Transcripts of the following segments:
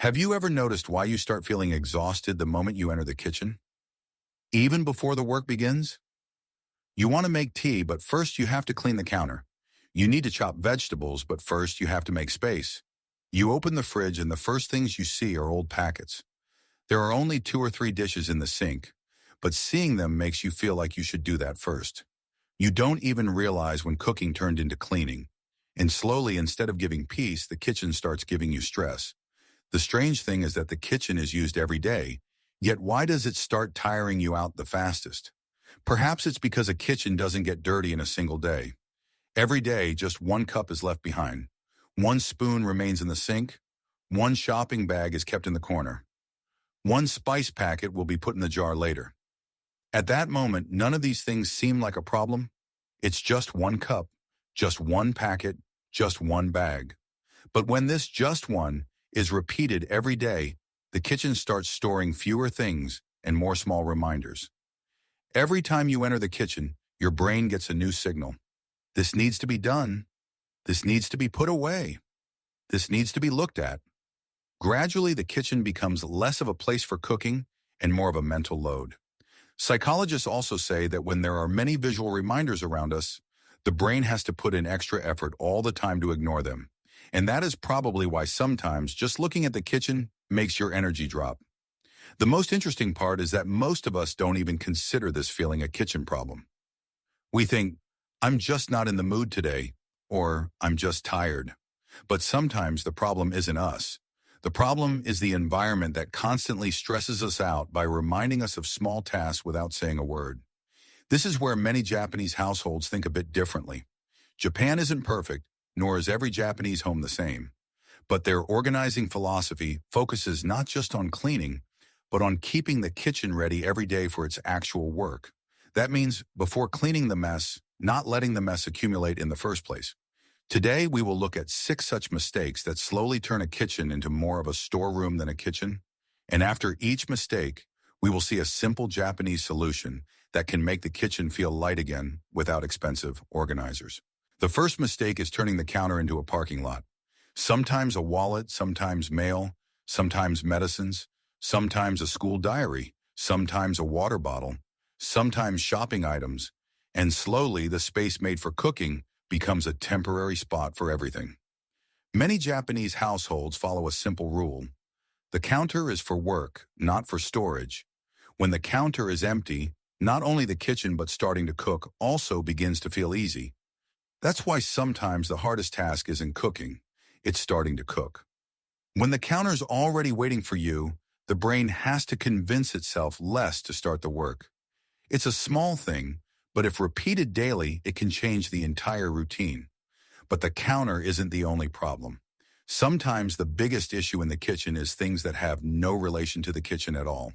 Have you ever noticed why you start feeling exhausted the moment you enter the kitchen? Even before the work begins? You want to make tea, but first you have to clean the counter. You need to chop vegetables, but first you have to make space. You open the fridge and the first things you see are old packets. There are only 2 or 3 dishes in the sink, but seeing them makes you feel like you should do that first. You don't even realize when cooking turned into cleaning. And slowly, instead of giving peace, the kitchen starts giving you stress. The strange thing is that the kitchen is used every day, yet why does it start tiring you out the fastest? Perhaps it's because a kitchen doesn't get dirty in a single day. Every day, just one cup is left behind. One spoon remains in the sink. One shopping bag is kept in the corner. One spice packet will be put in the jar later. At that moment, none of these things seem like a problem. It's just one cup, just one packet, just one bag. But when this just one is repeated every day, the kitchen starts storing fewer things and more small reminders. Every time you enter the kitchen, your brain gets a new signal. This needs to be done. This needs to be put away. This needs to be looked at. Gradually, the kitchen becomes less of a place for cooking and more of a mental load. Psychologists also say that when there are many visual reminders around us, the brain has to put in extra effort all the time to ignore them. And that is probably why sometimes just looking at the kitchen makes your energy drop. The most interesting part is that most of us don't even consider this feeling a kitchen problem. We think, I'm just not in the mood today, or I'm just tired. But sometimes the problem isn't us. The problem is the environment that constantly stresses us out by reminding us of small tasks without saying a word. This is where many Japanese households think a bit differently. Japan isn't perfect, nor is every Japanese home the same. But their organizing philosophy focuses not just on cleaning, but on keeping the kitchen ready every day for its actual work. That means before cleaning the mess, not letting the mess accumulate in the first place. Today, we will look at 6 such mistakes that slowly turn a kitchen into more of a storeroom than a kitchen. And after each mistake, we will see a simple Japanese solution that can make the kitchen feel light again without expensive organizers. The first mistake is turning the counter into a parking lot. Sometimes a wallet, sometimes mail, sometimes medicines, sometimes a school diary, sometimes a water bottle, sometimes shopping items, and slowly the space made for cooking becomes a temporary spot for everything. Many Japanese households follow a simple rule. The counter is for work, not for storage. When the counter is empty, not only the kitchen but starting to cook also begins to feel easy. That's why sometimes the hardest task isn't cooking, it's starting to cook. When the counter's already waiting for you, the brain has to convince itself less to start the work. It's a small thing, but if repeated daily, it can change the entire routine. But the counter isn't the only problem. Sometimes the biggest issue in the kitchen is things that have no relation to the kitchen at all.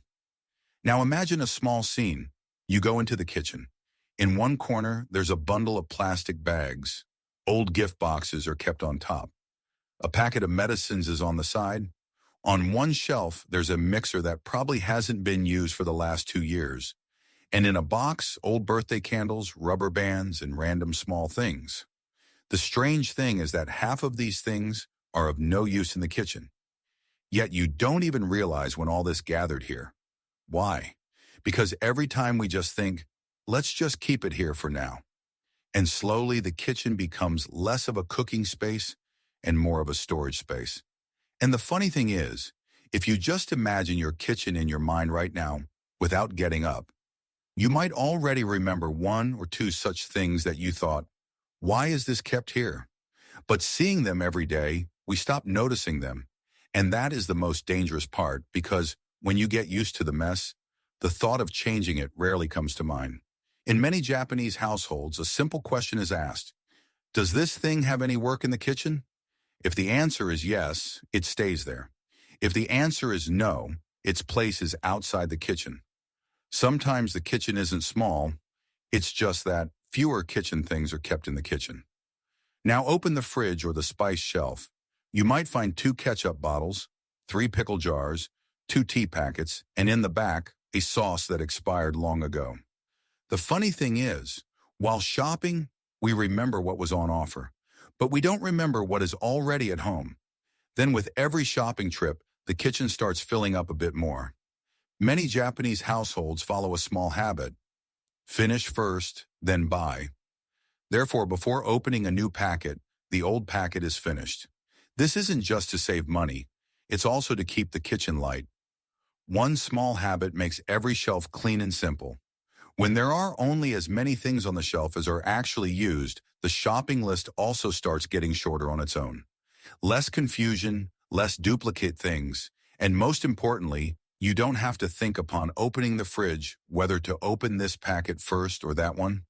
Now imagine a small scene. You go into the kitchen. In one corner, there's a bundle of plastic bags. Old gift boxes are kept on top. A packet of medicines is on the side. On one shelf, there's a mixer that probably hasn't been used for the last 2 years. And in a box, old birthday candles, rubber bands, and random small things. The strange thing is that half of these things are of no use in the kitchen. Yet you don't even realize when all this gathered here. Why? Because every time we just think, let's just keep it here for now. And slowly the kitchen becomes less of a cooking space and more of a storage space. And the funny thing is, if you just imagine your kitchen in your mind right now, without getting up, you might already remember 1 or 2 such things that you thought, why is this kept here? But seeing them every day, we stop noticing them. And that is the most dangerous part because when you get used to the mess, the thought of changing it rarely comes to mind. In many Japanese households, a simple question is asked, does this thing have any work in the kitchen? If the answer is yes, it stays there. If the answer is no, its place is outside the kitchen. Sometimes the kitchen isn't small, it's just that fewer kitchen things are kept in the kitchen. Now open the fridge or the spice shelf. You might find 2 ketchup bottles, 3 pickle jars, 2 tea packets, and in the back, a sauce that expired long ago. The funny thing is, while shopping, we remember what was on offer, but we don't remember what is already at home. Then with every shopping trip, the kitchen starts filling up a bit more. Many Japanese households follow a small habit: finish first, then buy. Therefore, before opening a new packet, the old packet is finished. This isn't just to save money, it's also to keep the kitchen light. One small habit makes every shelf clean and simple. When there are only as many things on the shelf as are actually used, the shopping list also starts getting shorter on its own. Less confusion, less duplicate things, and most importantly, you don't have to think upon opening the fridge whether to open this packet first or that one.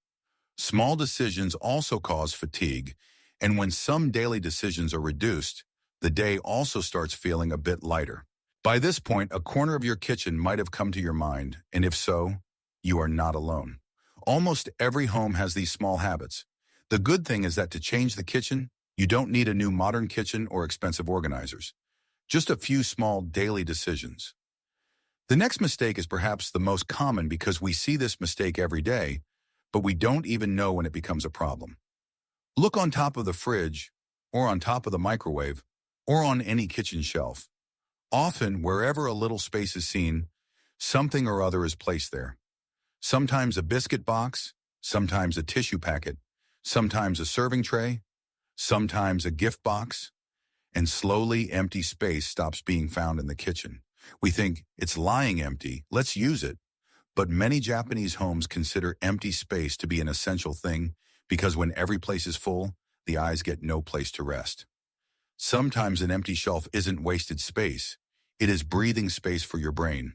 Small decisions also cause fatigue, and when some daily decisions are reduced, the day also starts feeling a bit lighter. By this point, a corner of your kitchen might have come to your mind, and if so, you are not alone. Almost every home has these small habits. The good thing is that to change the kitchen, you don't need a new modern kitchen or expensive organizers. Just a few small daily decisions. The next mistake is perhaps the most common because we see this mistake every day, but we don't even know when it becomes a problem. Look on top of the fridge, or on top of the microwave, or on any kitchen shelf. Often, wherever a little space is seen, something or other is placed there. Sometimes a biscuit box, sometimes a tissue packet, sometimes a serving tray, sometimes a gift box, and slowly empty space stops being found in the kitchen. We think, it's lying empty, let's use it. But many Japanese homes consider empty space to be an essential thing because when every place is full, the eyes get no place to rest. Sometimes an empty shelf isn't wasted space, it is breathing space for your brain.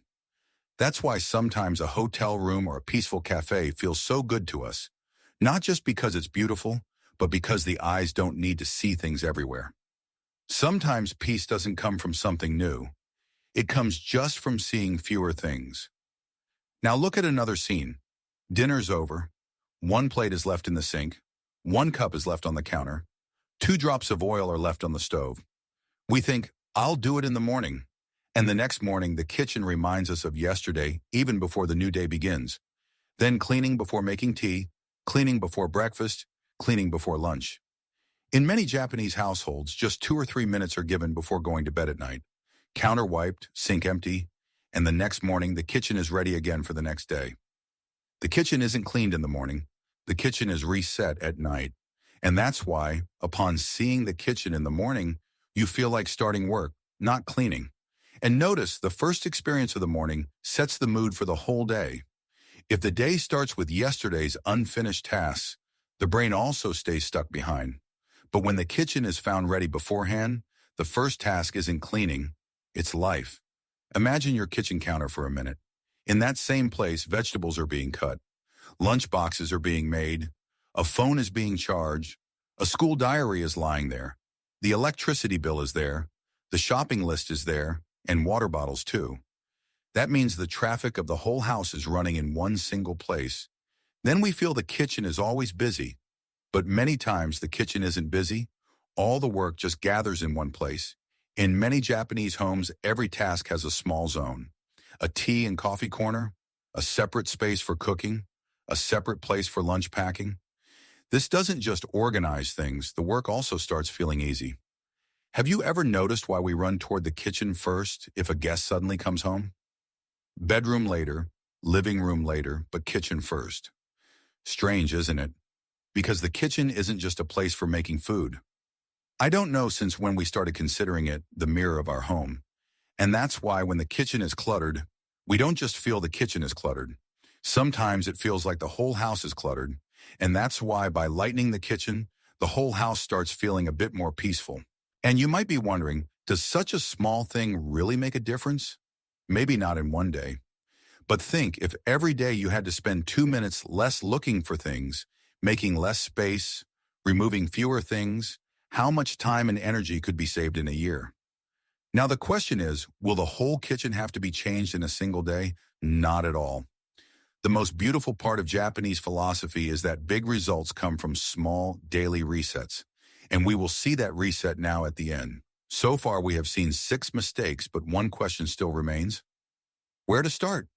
That's why sometimes a hotel room or a peaceful cafe feels so good to us, not just because it's beautiful, but because the eyes don't need to see things everywhere. Sometimes peace doesn't come from something new. It comes just from seeing fewer things. Now look at another scene. Dinner's over. One plate is left in the sink. One cup is left on the counter. 2 drops of oil are left on the stove. We think, I'll do it in the morning. And the next morning, the kitchen reminds us of yesterday, even before the new day begins. Then cleaning before making tea, cleaning before breakfast, cleaning before lunch. In many Japanese households, just 2 or 3 minutes are given before going to bed at night. Counter wiped, sink empty, and the next morning, the kitchen is ready again for the next day. The kitchen isn't cleaned in the morning. The kitchen is reset at night. And that's why, upon seeing the kitchen in the morning, you feel like starting work, not cleaning. And notice, the first experience of the morning sets the mood for the whole day. If the day starts with yesterday's unfinished tasks, the brain also stays stuck behind. But when the kitchen is found ready beforehand, the first task isn't cleaning, it's life. Imagine your kitchen counter for a minute. In that same place, vegetables are being cut. Lunch boxes are being made. A phone is being charged. A school diary is lying there. The electricity bill is there. The shopping list is there, and water bottles too. That means the traffic of the whole house is running in one single place. Then we feel the kitchen is always busy. But many times the kitchen isn't busy. All the work just gathers in one place. In many Japanese homes, every task has a small zone. A tea and coffee corner, a separate space for cooking, a separate place for lunch packing. This doesn't just organize things, the work also starts feeling easy. Have you ever noticed why we run toward the kitchen first if a guest suddenly comes home? Bedroom later, living room later, but kitchen first. Strange, isn't it? Because the kitchen isn't just a place for making food. I don't know since when we started considering it the mirror of our home. And that's why when the kitchen is cluttered, we don't just feel the kitchen is cluttered. Sometimes it feels like the whole house is cluttered. And that's why by lightening the kitchen, the whole house starts feeling a bit more peaceful. And you might be wondering, does such a small thing really make a difference? Maybe not in one day. But think if every day you had to spend 2 minutes less looking for things, making less space, removing fewer things, how much time and energy could be saved in a year? Now the question is, will the whole kitchen have to be changed in a single day? Not at all. The most beautiful part of Japanese philosophy is that big results come from small daily resets. And we will see that reset now at the end. So far we have seen 6 mistakes, but one question still remains. Where to start?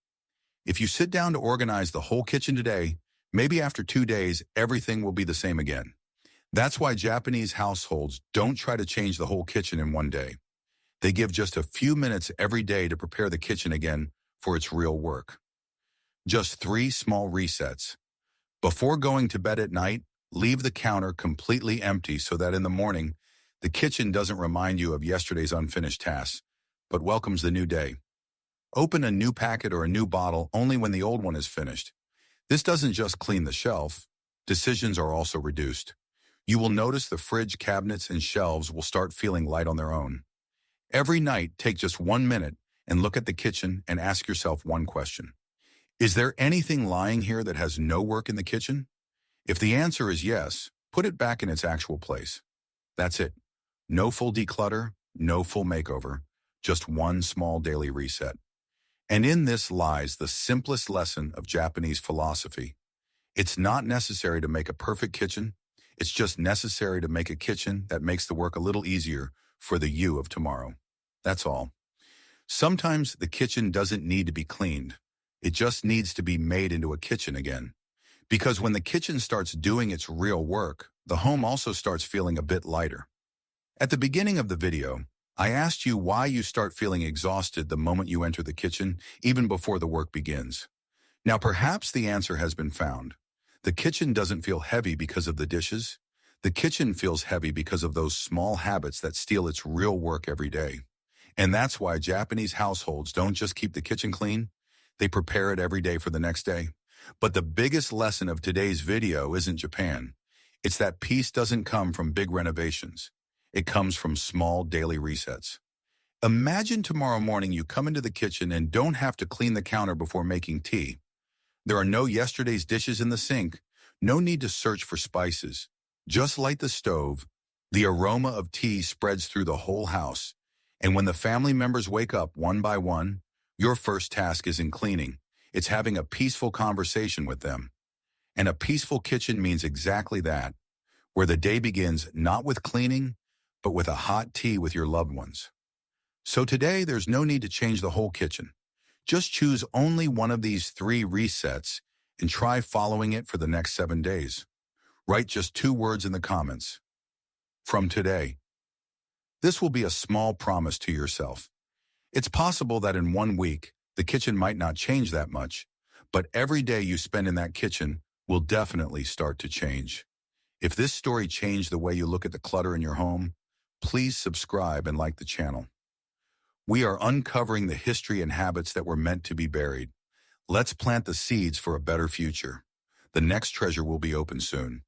If you sit down to organize the whole kitchen today, maybe after 2 days, everything will be the same again. That's why Japanese households don't try to change the whole kitchen in one day. They give just a few minutes every day to prepare the kitchen again for its real work. Just 3 small resets. Before going to bed at night, leave the counter completely empty so that in the morning, the kitchen doesn't remind you of yesterday's unfinished tasks, but welcomes the new day. Open a new packet or a new bottle only when the old one is finished. This doesn't just clean the shelf. Decisions are also reduced. You will notice the fridge, cabinets, and shelves will start feeling light on their own. Every night, take just 1 minute and look at the kitchen and ask yourself one question. Is there anything lying here that has no work in the kitchen? If the answer is yes, put it back in its actual place. That's it. No full declutter, no full makeover, just one small daily reset. And in this lies the simplest lesson of Japanese philosophy. It's not necessary to make a perfect kitchen. It's just necessary to make a kitchen that makes the work a little easier for the you of tomorrow. That's all. Sometimes the kitchen doesn't need to be cleaned. It just needs to be made into a kitchen again. Because when the kitchen starts doing its real work, the home also starts feeling a bit lighter. At the beginning of the video, I asked you why you start feeling exhausted the moment you enter the kitchen, even before the work begins. Now perhaps the answer has been found. The kitchen doesn't feel heavy because of the dishes. The kitchen feels heavy because of those small habits that steal its real work every day. And that's why Japanese households don't just keep the kitchen clean, they prepare it every day for the next day. But the biggest lesson of today's video isn't Japan. It's that peace doesn't come from big renovations. It comes from small daily resets. Imagine tomorrow morning you come into the kitchen and don't have to clean the counter before making tea. There are no yesterday's dishes in the sink, no need to search for spices. Just light the stove, the aroma of tea spreads through the whole house, and when the family members wake up one by one, your first task isn't cleaning. It's having a peaceful conversation with them. And a peaceful kitchen means exactly that, where the day begins not with cleaning, but with a hot tea with your loved ones. So today, there's no need to change the whole kitchen. Just choose only one of these 3 resets and try following it for the next 7 days. Write just 2 words in the comments. From today. This will be a small promise to yourself. It's possible that in 1 week, the kitchen might not change that much, but every day you spend in that kitchen will definitely start to change. If this story changed the way you look at the clutter in your home, please subscribe and like the channel. We are uncovering the history and habits that were meant to be buried. Let's plant the seeds for a better future. The next treasure will be open soon.